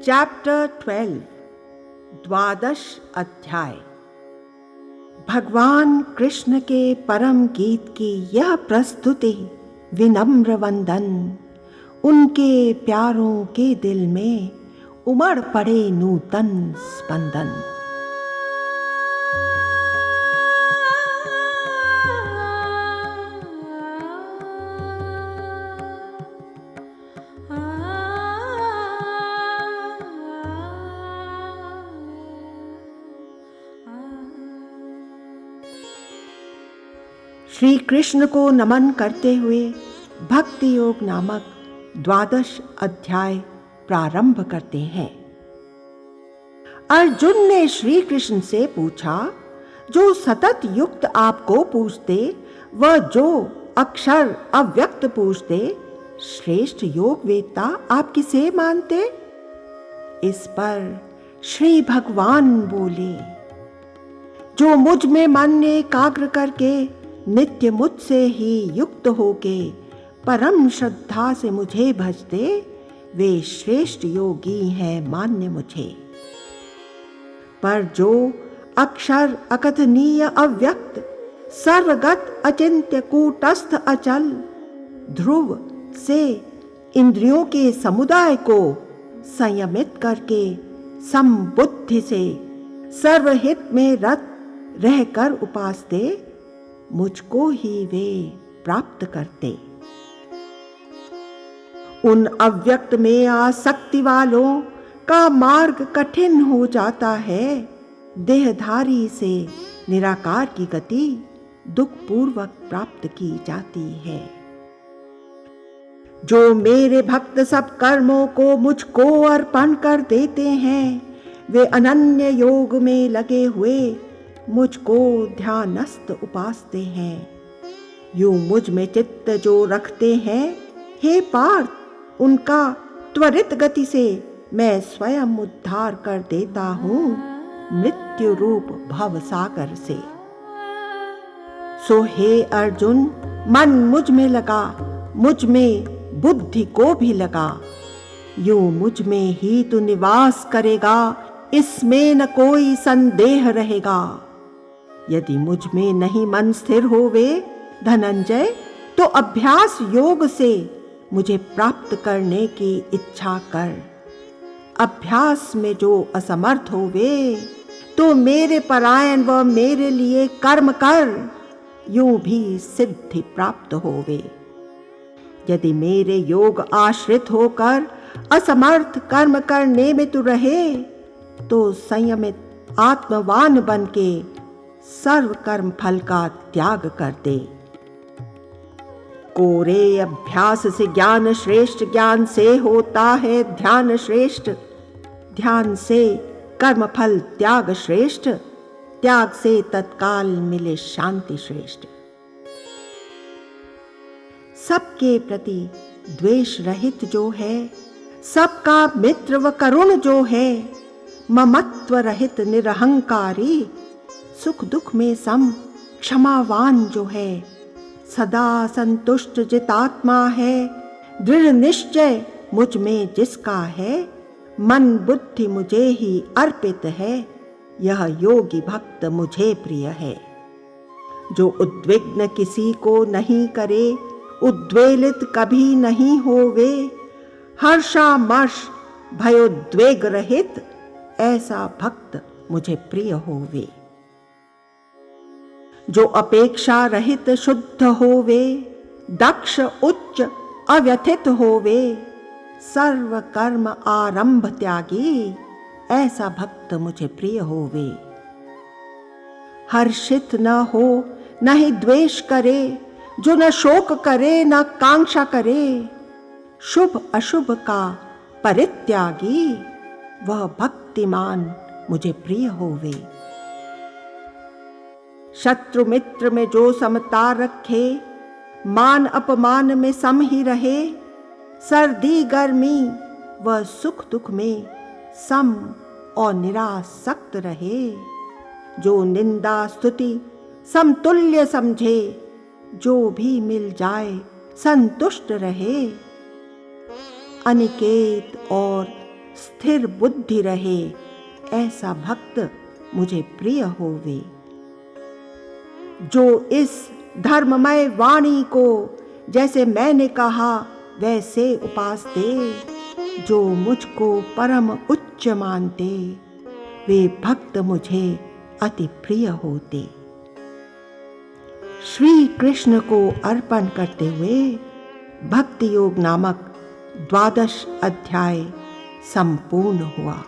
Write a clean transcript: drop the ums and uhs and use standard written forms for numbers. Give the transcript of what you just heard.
Chapter 12 द्वादश अध्याय। भगवान कृष्ण के परम गीत की यह प्रस्तुति विनम्र वंदन उनके प्यारों के दिल में उमड़ पड़े नूतन स्पंदन। श्री कृष्ण को नमन करते हुए भक्ति योग नामक द्वादश अध्याय प्रारंभ करते हैं। अर्जुन ने श्री कृष्ण से पूछा, जो सतत युक्त आपको पूछते वह जो अक्षर अव्यक्त पूछते, श्रेष्ठ योग वेत्ता आप किसे मानते? इस पर श्री भगवान बोले, जो मुझ में मन एकाग्र करके नित्य मुझसे ही युक्त होके परम श्रद्धा से मुझे भजते, वे श्रेष्ठ योगी हैं मान्य मुझे। पर जो अक्षर अकथनीय अव्यक्त सर्वगत अचिंत्य कूटस्थ अचल ध्रुव से इंद्रियों के समुदाय को संयमित करके समबुद्धि से सर्वहित में रत रहकर उपासते, मुझको ही वे प्राप्त करते। उन अव्यक्त में आसक्ति वालों का मार्ग कठिन हो जाता है। देहधारी से निराकार की गति दुखपूर्वक प्राप्त की जाती है। जो मेरे भक्त सब कर्मों को मुझको अर्पण कर देते हैं, वे अनन्य योग में लगे हुए मुझको ध्यानस्थ उपासते हैं। यूं मुझ में चित्त जो रखते हैं, हे पार्थ, उनका त्वरित गति से मैं स्वयं उद्धार कर देता हूँ मृत्यु रूप भव सागर से। सो हे अर्जुन, मन मुझ में लगा, मुझ में बुद्धि को भी लगा। यूं मुझ में ही तू निवास करेगा, इसमें न कोई संदेह रहेगा। यदि मुझ में नहीं मन स्थिर होवे धनंजय, तो अभ्यास योग से मुझे प्राप्त करने की इच्छा कर। अभ्यास में जो असमर्थ होवे, तो मेरे परायण व मेरे लिए कर्म कर, यूं भी सिद्धि प्राप्त होवे। यदि मेरे योग आश्रित होकर असमर्थ कर्म करने में तू रहे, तो संयमित आत्मवान बनके सर्व कर्म फल का त्याग कर दे। कोरे अभ्यास से ज्ञान श्रेष्ठ, ज्ञान से होता है ध्यान श्रेष्ठ, ध्यान से कर्म फल त्याग श्रेष्ठ, त्याग से तत्काल मिले शांति श्रेष्ठ। सबके प्रति द्वेष रहित जो है, सबका मित्र व करुण जो है, ममत्व रहित निरहंकारी, सुख दुख में सम क्षमावान जो है, सदा संतुष्ट जितात्मा है, दृढ़ निश्चय मुझ में जिसका है, मन बुद्धि मुझे ही अर्पित है, यह योगी भक्त मुझे प्रिय है। जो उद्विग्न किसी को नहीं करे, उद्वेलित कभी नहीं होवे, हर्षामर्ष भयोद्वेग रहित, ऐसा भक्त मुझे प्रिय होवे। जो अपेक्षा रहित शुद्ध होवे, दक्ष उच्च अव्यथित होवे, सर्व कर्म आरंभ त्यागी, ऐसा भक्त मुझे प्रिय होवे। हर्षित न हो न ही द्वेष करे, जो न शोक करे न कांक्षा करे, शुभ अशुभ का परित्यागी, वह भक्तिमान मुझे प्रिय होवे। शत्रु मित्र में जो समता रखे, मान अपमान में सम ही रहे, सर्दी गर्मी व सुख दुख में सम और निरासक्त रहे, जो निंदा स्तुति समतुल्य समझे, जो भी मिल जाए संतुष्ट रहे। अनिकेत और स्थिर बुद्धि रहे, ऐसा भक्त मुझे प्रिय होवे। जो इस धर्ममय वाणी को जैसे मैंने कहा वैसे उपास दे, जो मुझको परम उच्च मानते, वे भक्त मुझे अति प्रिय होते। श्री कृष्ण को अर्पण करते हुए भक्ति योग नामक 12 अध्याय संपूर्ण हुआ।